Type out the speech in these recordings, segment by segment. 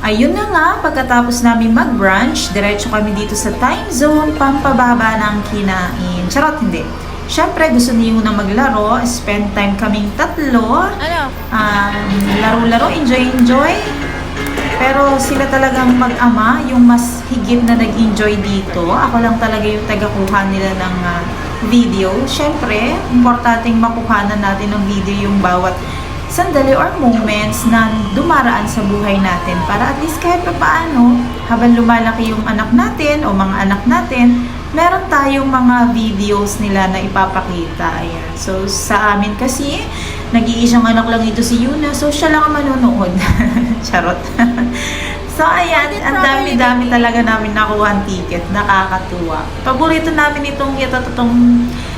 Ayun na nga, pagkatapos namin mag-brunch, diretso kami dito sa time zone, pampababa ng kinain. Charot, hindi. Siyempre, gusto niyo na maglaro, spend time kaming tatlo. Ano? Laro-laro, enjoy-enjoy. Pero sila talagang mag-ama, yung mas higit na nag-enjoy dito. Ako lang talaga yung tagakuha nila ng video. Siyempre, importanteng makuhanan natin ng video yung bawat sandali or moments na dumaraan sa buhay natin para at least kahit pa paano, habang lumalaki yung anak natin o mga anak natin, meron tayong mga videos nila na ipapakita. Ayan. So, sa amin kasi, nag-iisang anak lang ito si Yuna, so siya lang ang manonood. Charot. So, ayan, ang dami-dami talaga namin nakuha ang ticket. Nakakatuwa. Paborito namin itong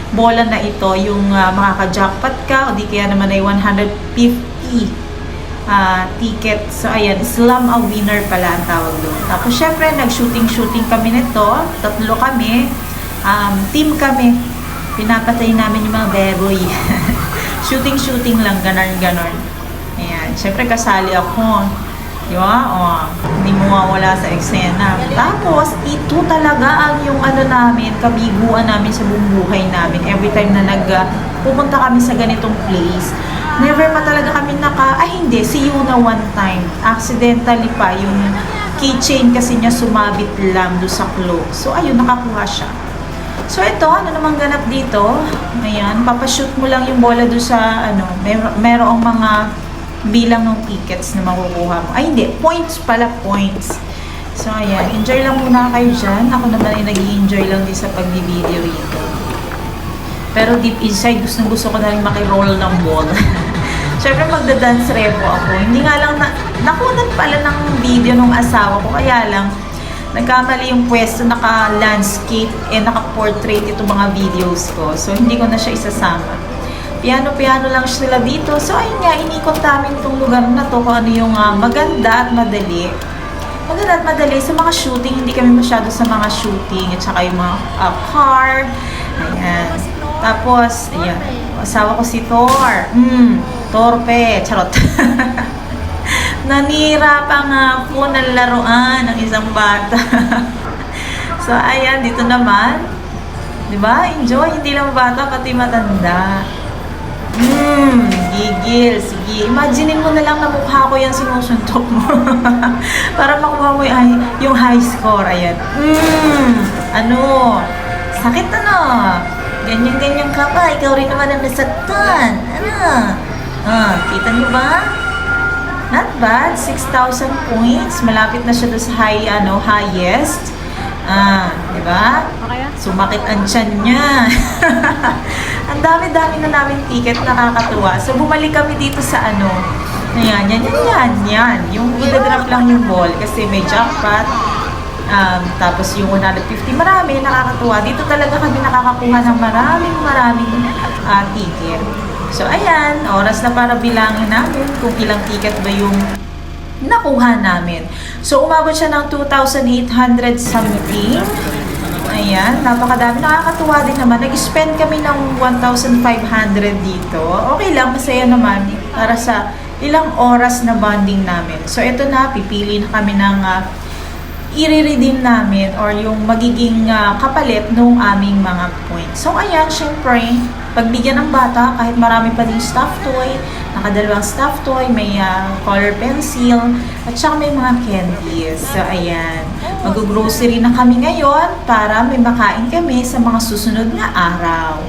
bola na ito, yung makaka-jackpot ka, o di kaya naman ay 150 ticket. So, ayan, Slam a winner pala ang tawag doon. Tapos, syempre, nag-shooting kami nito. Tatlo kami. Team kami. Pinapatay namin yung mga beboy. Shooting lang, ganon. Ayan, syempre, kasali ako. Diba? O, hindi mo mawala sa eksena. Tapos, ito talaga ang yung namin, kabiguan namin sa buong buhay namin. Every time na pupunta kami sa ganitong place, never pa talaga kami hindi, si Yuna one time. Accidentally pa, yung keychain kasi niya sumabit lang doon sa claw. So, ayun, nakakuha siya. So, ito, ano namang ganap dito? Ayan, papashoot mo lang yung bola doon sa, merong mga bilang ng tickets na makukuha mo. Ay, hindi. Points pala. Points. So, ayan. Enjoy lang muna kayo dyan. Ako naman ay nag-i-enjoy lang din sa pag-video rito. Pero deep inside, gusto ko na rin makiroll ng ball. Siyempre, magda-dance repo ako. Hindi nga lang nakunan pala ng video ng asawa ko. Kaya lang, nagkamali yung pwesto, naka-landscape, naka-portrait itong mga videos ko. So, hindi ko na siya isasama. Piano lang sila dito. So, ayun nga, inikot namin itong lugar na to kung ano yung maganda at madali. Maganda at madali. Sa mga shooting, hindi kami masyado sa mga shooting. At saka yung mga car. Ayan. Tapos, ayan. Asawa ko si Thor. Torpe. Charot. Nanira pa nga po ng laruan ng isang bata. So, ayan. Dito naman. Diba? Enjoy. Hindi lang bata, pati matanda. Gigil. Sige. Imaginein mo na lang na mukha ko yan sinusuntok mo. Para makuha mo yung high score. Ayan. Sakit Ganyan-ganyan ka pa. Ikaw rin naman ang nasaktan. Kita niyo ba? Not bad. 6,000 points. Malapit na siya doon sa highest. Diba? Sumakit ang tiyan niya. Ang dami-dami na namin ticket, nakakatuwa. So, bumalik kami dito sa yan. Yung i-drop lang yung ball kasi may jackpot. Tapos yung 150, marami, nakakatuwa. Dito talaga kami nakakakuha ng maraming ticket. So, ayan, oras na para bilangin namin kung ilang ticket ba yung nakuha namin. So, umabot siya ng 2,800 something. Ayan, napakadami. Nakakatuwa din naman. Nag-spend kami ng 1,500 dito. Okay lang, masaya naman para sa ilang oras na bonding namin. So, ito na, pipili na kami ng i-redeem namin or yung magiging kapalit ng aming mga points. So, ayan, syempre, pagbigyan ng bata, kahit marami pa din stuffed toy, nakadalawang stuffed toy, may color pencil, at saka may mga candies. So, ayan. Mag-grocery na kami ngayon para may makain kami sa mga susunod na araw.